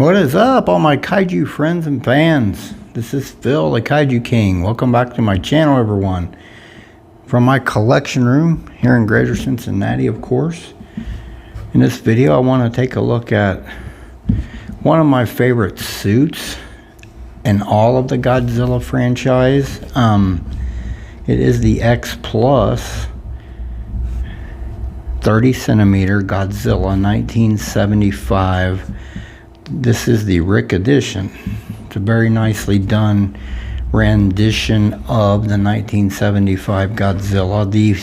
What is up, all my kaiju friends and fans? This is Phil, the Kaiju King. Welcome back to my channel, everyone. From my collection room here in Greater Cincinnati, of course. In this video, I want to take a look at one of my favorite suits in all of the Godzilla franchise. It is the X Plus 30 centimeter Godzilla 1975. This is the RIC edition. It's a very nicely done rendition of the 1975 Godzilla, the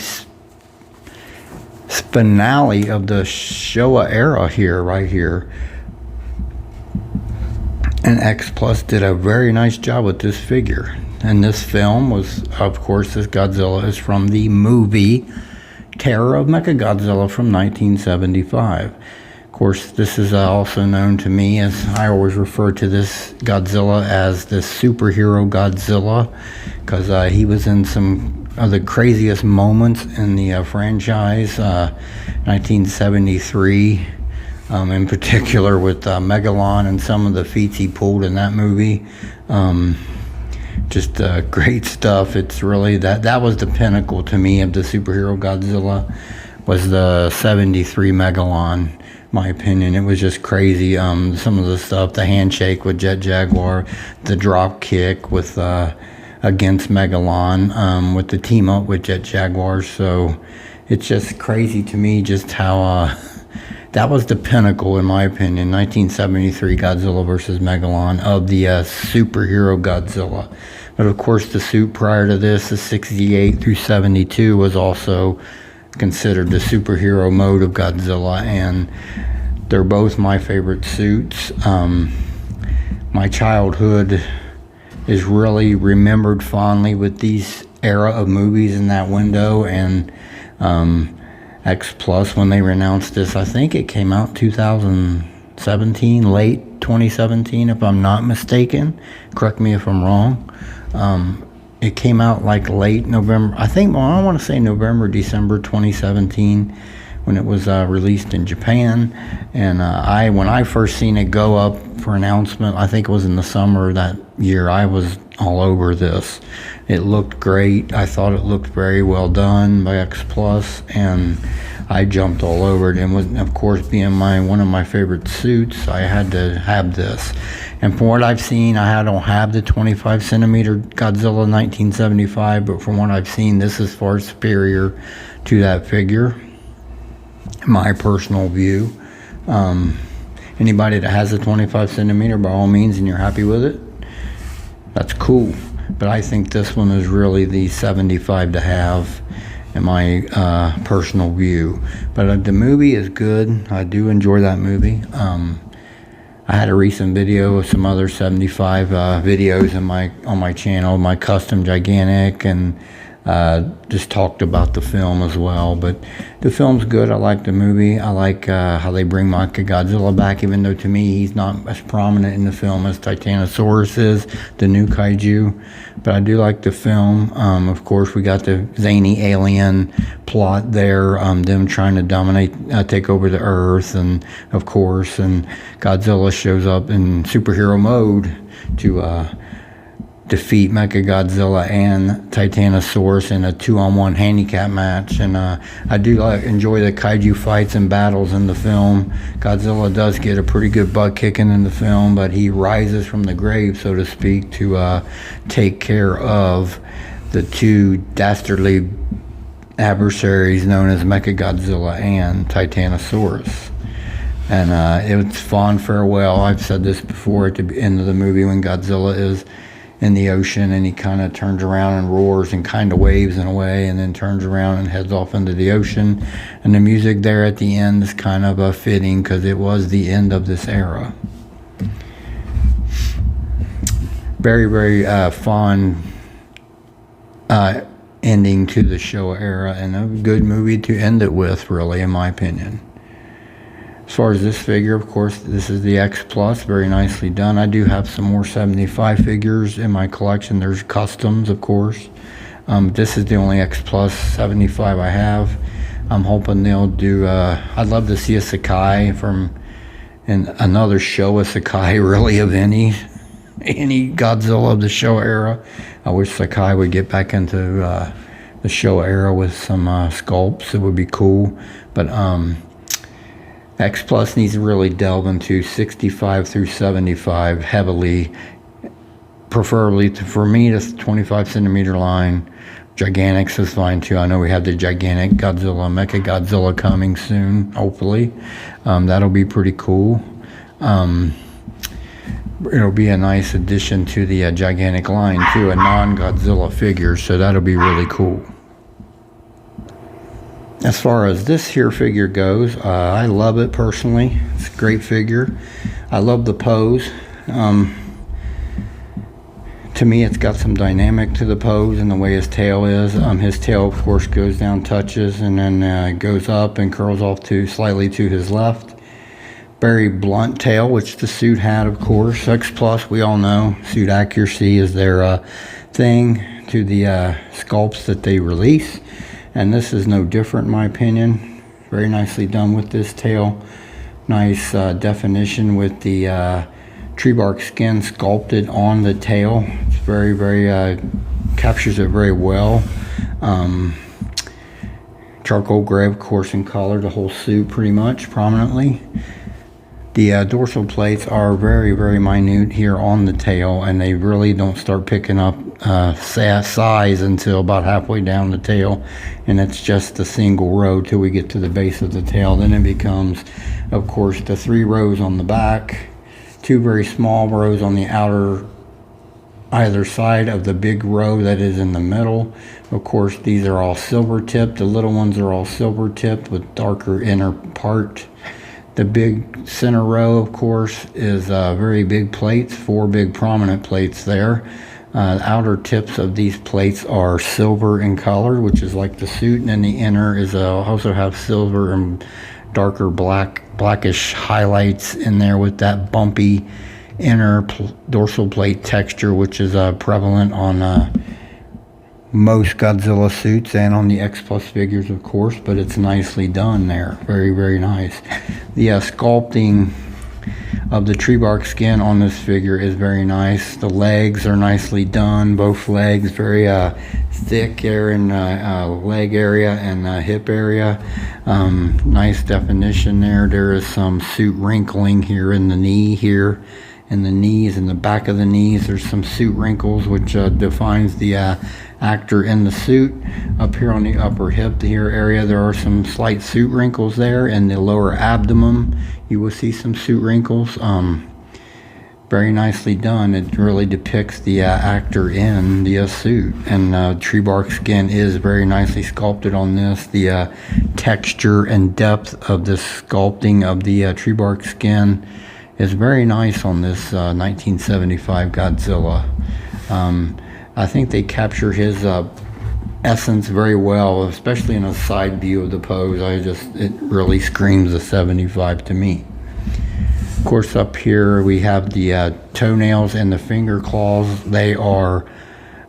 finale of the Showa era here, right here. And X Plus did a very nice job with this figure. And this film was, of course, this Godzilla is from the movie Terror of Mechagodzilla from 1975. Of course, this is also known to me as, I always refer to this Godzilla as the superhero Godzilla, because he was in some of the craziest moments in the franchise. 1973, in particular with Megalon and some of the feats he pulled in that movie. Just great stuff. It's really, that was the pinnacle to me of the superhero Godzilla, was the 73 Megalon. My opinion, it was just crazy. Some of the stuff, the handshake with Jet Jaguar, the drop kick with against Megalon, with the team up with Jet Jaguar. So it's just crazy to me just how that was the pinnacle, in my opinion. 1973 Godzilla versus Megalon of the superhero Godzilla. But of course, the suit prior to this, the 68 through 72, was also considered the superhero mode of Godzilla, and they're both my favorite suits. My childhood is really remembered fondly with these era of movies in that window, and X Plus, when they announced this, I think it came out 2017, late 2017 if I'm not mistaken, correct me if I'm wrong. It came out like late November, I think, well, I want to say November, December 2017 when it was released in Japan. And when I first seen it go up for announcement, I think it was in the summer of that year, I was all over this. It looked great. I thought it looked very well done by X Plus, and I jumped all over it. And was, of course, being one of my favorite suits, I had to have this. And from what I've seen, I don't have the 25 centimeter Godzilla 1975, but from what I've seen, this is far superior to that figure, in my personal view. Anybody that has a 25 centimeter, by all means, and you're happy with it, that's cool. But I think this one is really the 75 to have, in my personal view. But the movie is good. I do enjoy that movie. I had a recent video of some other 75 videos on my channel, my custom gigantic, and just talked about the film as well. But the film's good. I like the movie. I like how they bring Mechagodzilla back, even though to me he's not as prominent in the film as Titanosaurus is, the new kaiju. But I do like the film. Of course, we got the zany alien plot there, them trying to dominate, take over the Earth, and of course, and Godzilla shows up in superhero mode to defeat Mechagodzilla and Titanosaurus in a 2-on-1 handicap match. And I do enjoy the kaiju fights and battles in the film. Godzilla does get a pretty good butt kicking in the film, but he rises from the grave, so to speak, to take care of the two dastardly adversaries known as Mechagodzilla and Titanosaurus. And it's fond farewell. I've said this before at the end of the movie when Godzilla is in the ocean and he kind of turns around and roars and kind of waves in a way, and then turns around and heads off into the ocean. And the music there at the end is kind of fitting, because it was the end of this era. Very, very fond ending to the Showa era, and a good movie to end it with, really, in my opinion. As far as this figure, of course, this is the X Plus, very nicely done. I do have some more 75 figures in my collection. There's customs, of course. This is the only X Plus 75 I have. I'm hoping they'll do, I'd love to see a Sakai from in another Showa Sakai, really, of any Godzilla of the Showa era. I wish Sakai would get back into the Showa era with some sculpts. It would be cool. But X Plus needs to really delve into 65 through 75 heavily, preferably for me the 25 centimeter line. Gigantics is fine too. I know we have the gigantic Godzilla, Mecha Godzilla coming soon, hopefully. That'll be pretty cool. It'll be a nice addition to the gigantic line too, a non-Godzilla figure, so that'll be really cool. As far as this here figure goes, I love it personally. It's a great figure. I love the pose. To me, it's got some dynamic to the pose and the way his tail is. His tail, of course, goes down, touches, and then goes up and curls off to slightly to his left. Very blunt tail, which the suit had, of course. X Plus, we all know, suit accuracy is their thing to the sculpts that they release. And this is no different, in my opinion. Very nicely done with this tail. Nice definition with the tree bark skin sculpted on the tail. It's very, very, captures it very well. Charcoal gray, of course, in color, the whole suit pretty much prominently. The dorsal plates are very, very minute here on the tail, and they really don't start picking up size until about halfway down the tail, and it's just a single row till we get to the base of the tail. Then it becomes, of course, the 3 rows on the back, 2 very small rows on the either side of the big row that is in the middle. Of course, these are all silver tipped. The little ones are all silver tipped with darker inner part. The big center row, of course, is very big plates, 4 big prominent plates there. The outer tips of these plates are silver in color, which is like the suit, and then the inner is also have silver and darker blackish highlights in there with that bumpy inner dorsal plate texture, which is prevalent on most Godzilla suits and on the X Plus figures, of course, but it's nicely done there. Very, very nice. The sculpting of the tree bark skin on this figure is very nice. The legs are nicely done. Both legs very thick there in leg area and hip area. Nice definition there. There is some suit wrinkling here in the knee here. In the knees, in the back of the knees, there's some suit wrinkles, which defines the actor in the suit. Up here on the upper hip here area, there are some slight suit wrinkles there. In the lower abdomen, you will see some suit wrinkles. Very nicely done. It really depicts the actor in the suit, and tree bark skin is very nicely sculpted on this. The texture and depth of the sculpting of the tree bark skin is very nice on this 1975 Godzilla. I think they capture his essence very well, especially in a side view of the pose. It really screams a 75 to me. Of course, up here we have the toenails and the finger claws. They are,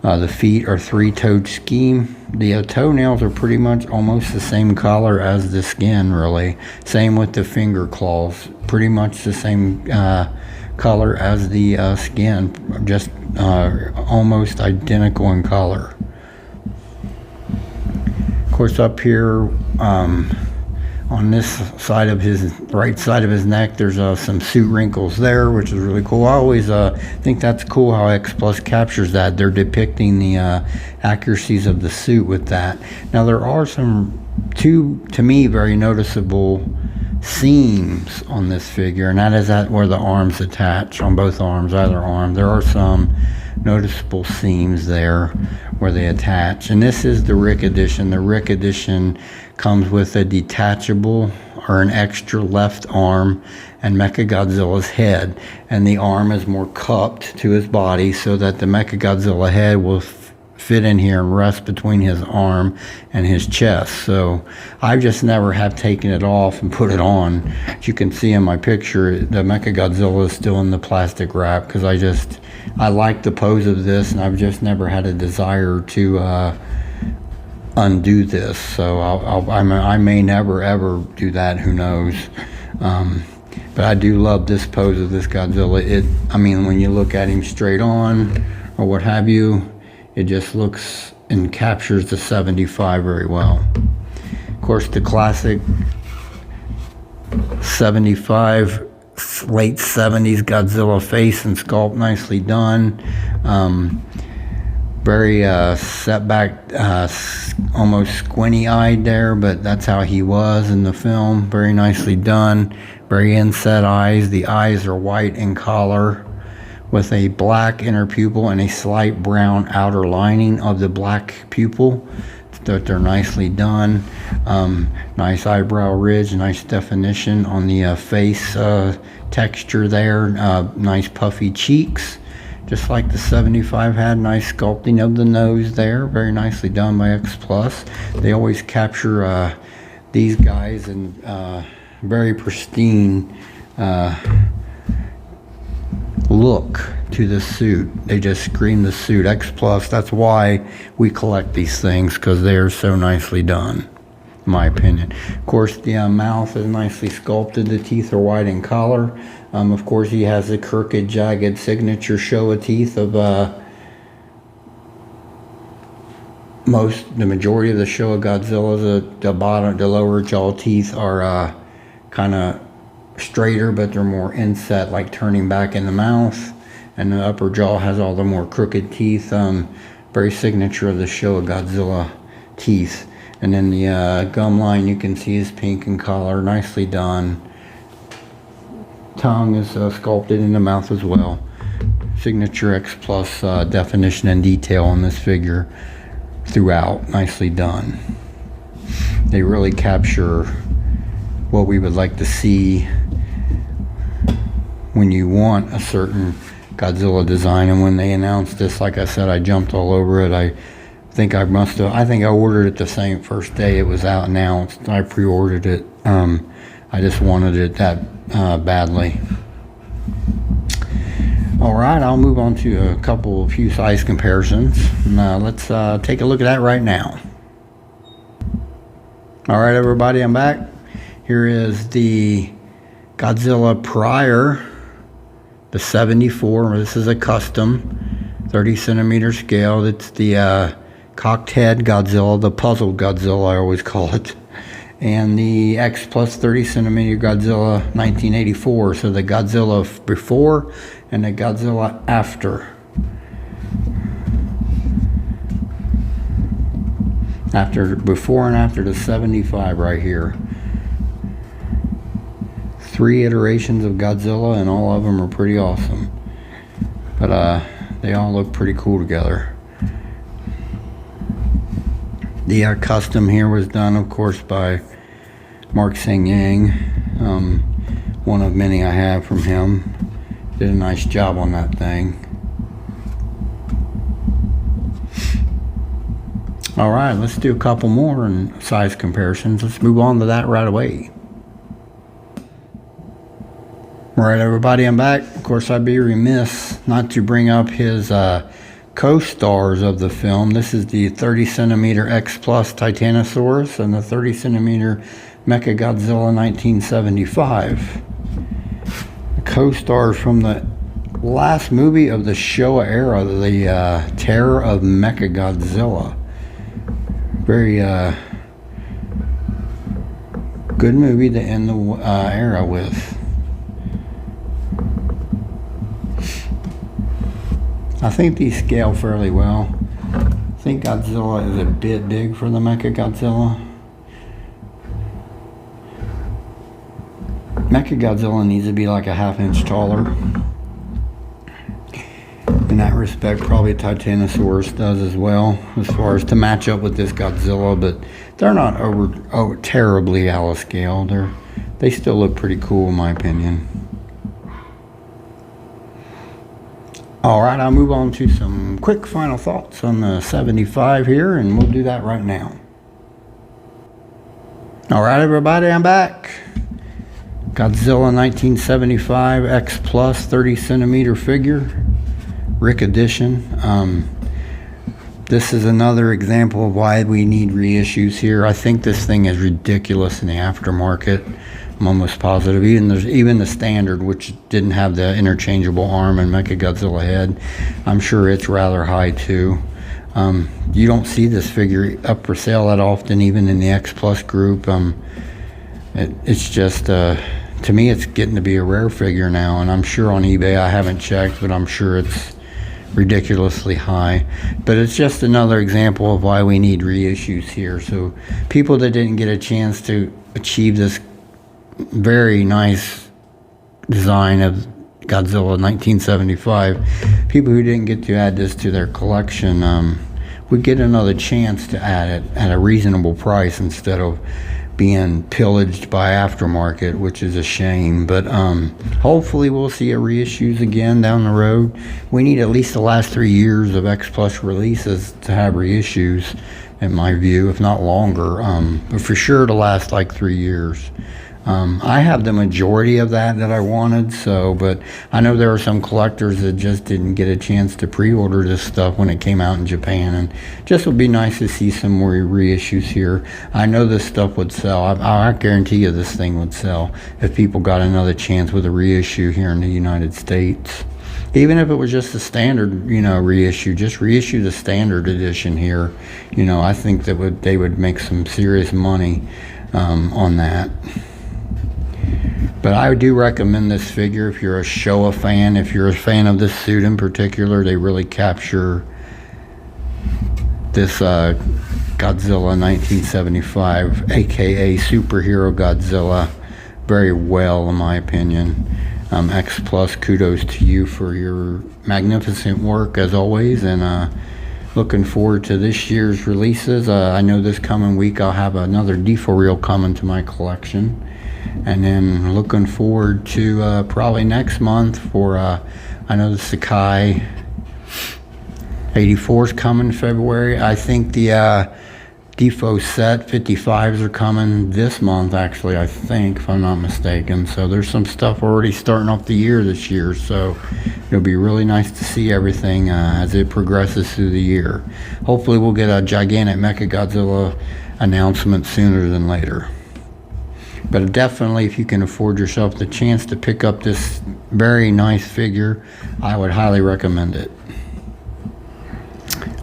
the feet are 3-toed scheme. The toenails are pretty much almost the same color as the skin, really. Same with the finger claws, pretty much the same color as the skin, just almost identical in color. Of course, up here on this side of his right side of his neck, there's some suit wrinkles there, which is really cool. I always think that's cool how X Plus captures that. They're depicting the accuracies of the suit with that. Now there are two to me very noticeable seams on this figure, and that is where the arms attach on both arms, either arm. There are some noticeable seams there where they attach, and this is the RIC edition. The RIC edition comes with a detachable or an extra left arm and Mechagodzilla's head, and the arm is more cupped to his body so that the Mechagodzilla head will fit in here and rest between his arm and his chest. So I just never have taken it off and put it on. As you can see in my picture, the Mechagodzilla is still in the plastic wrap because I like the pose of this, and I've just never had a desire to undo this. So I may never ever do that, who knows. But I do love this pose of this Godzilla. I mean, when you look at him straight on or what have you, it just looks and captures the 75 very well. Of course, the classic 75, late 70s Godzilla face and sculpt, nicely done. Very set back, almost squinty-eyed there, but that's how he was in the film. Very nicely done. Very inset eyes. The eyes are white in color with a black inner pupil and a slight brown outer lining of the black pupil. They're nicely done. Nice eyebrow ridge, nice definition on the face texture there. Nice puffy cheeks, just like the 75 had. Nice sculpting of the nose there, very nicely done by X Plus. They always capture these guys in very pristine look to the suit. They just scream the suit. X Plus, that's why we collect these things, because they're so nicely done, in my opinion. Of course, the mouth is nicely sculpted. The teeth are white in color. Of course, he has the crooked, jagged signature Showa teeth of the majority of the Showa Godzillas. The lower jaw teeth are kind of straighter, but they're more inset, like turning back in the mouth. And the upper jaw has all the more crooked teeth. Very signature of the Showa Godzilla teeth. And then the gum line, you can see, is pink in color, nicely done. Tongue is sculpted in the mouth as well. Signature X Plus definition and detail on this figure throughout, nicely done. They really capture what we would like to see when you want a certain Godzilla design. And when they announced this, like I said, I jumped all over it. I think I ordered it the same first day it was out announced. I pre-ordered it. I just wanted it that badly. Alright, I'll move on to a few size comparisons. Let's take a look at that right now. Alright everybody, I'm back. Here is the Godzilla prior, the 74. This is a custom 30 centimeter scale. It's the cocked head Godzilla, the puzzled Godzilla I always call it. And the X Plus 30 centimeter Godzilla 1984. So the Godzilla before and the Godzilla after. Before and after the 75 right here. 3 iterations of Godzilla, and all of them are pretty awesome. But they all look pretty cool together. The custom here was done, of course, by Mark Sing Yang. One of many I have from him. Did a nice job on that thing. Alright, let's do a couple more in size comparisons. Let's move on to that right away. Alright everybody, I'm back. Of course, I'd be remiss not to bring up his co-stars of the film. This is the 30 centimeter X Plus Titanosaurus and the 30 centimeter Mechagodzilla 1975. The co-stars from the last movie of the Showa era, the Terror of Mechagodzilla. Very good movie to end the era with. I think these scale fairly well. I think Godzilla is a bit big for the Mechagodzilla. Mechagodzilla needs to be like a half-inch taller. In that respect, probably Titanosaurus does as well, as far as to match up with this Godzilla, but they're not terribly out of scale. They still look pretty cool in my opinion. Alright, I'll move on to some quick final thoughts on the 75 here, and we'll do that right now. Alright everybody, I'm back. Godzilla 1975 X Plus 30 centimeter figure, RIC edition. This is another example of why we need reissues here. I think this thing is ridiculous in the aftermarket. I'm almost positive. Even the standard, which didn't have the interchangeable arm and Mechagodzilla head, I'm sure it's rather high too. You don't see this figure up for sale that often, even in the X Plus group. It's just, to me, it's getting to be a rare figure now, and I'm sure on eBay, I haven't checked, but I'm sure it's ridiculously high. But it's just another example of why we need reissues here. So people that didn't get a chance to achieve this very nice design of Godzilla 1975, people who didn't get to add this to their collection would get another chance to add it at a reasonable price instead of being pillaged by aftermarket, which is a shame. But hopefully we'll see reissues again down the road. We need at least the last 3 years of X Plus releases to have reissues, in my view, if not longer, but for sure to last like 3 years. I have the majority of that I wanted, but I know there are some collectors that just didn't get a chance to pre-order this stuff when it came out in Japan, and just would be nice to see some more reissues here. I know this stuff would sell. I guarantee you this thing would sell if people got another chance with a reissue here in the United States. Even if it was just a standard, reissue, just reissue the standard edition here. I think that they would make some serious money on that. But I do recommend this figure if you're a Showa fan, if you're a fan of this suit in particular. They really capture this Godzilla 1975, aka Superhero Godzilla, very well, in my opinion. X Plus, kudos to you for your magnificent work as always, and looking forward to this year's releases. I know this coming week I'll have another Defo reel coming to my collection. And then looking forward to probably next month for, I know the Sakai 84 is coming February. I think the Defo set 55s are coming this month, actually, I think, if I'm not mistaken. So there's some stuff already starting off the year this year. So it'll be really nice to see everything as it progresses through the year. Hopefully we'll get a gigantic Mechagodzilla announcement sooner than later. But definitely, if you can afford yourself the chance to pick up this very nice figure, I would highly recommend it.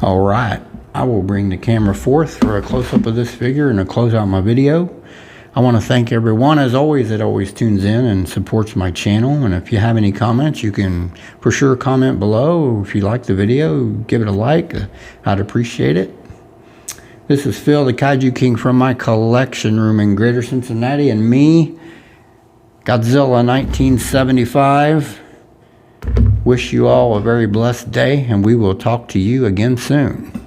All right, I will bring the camera forth for a close-up of this figure and to close out my video. I want to thank everyone, as always, that always tunes in and supports my channel. And if you have any comments, you can for sure comment below. If you like the video, give it a like. I'd appreciate it. This is Phil, the Kaiju King, from my collection room in Greater Cincinnati, and me, Godzilla 1975. Wish you all a very blessed day, and we will talk to you again soon.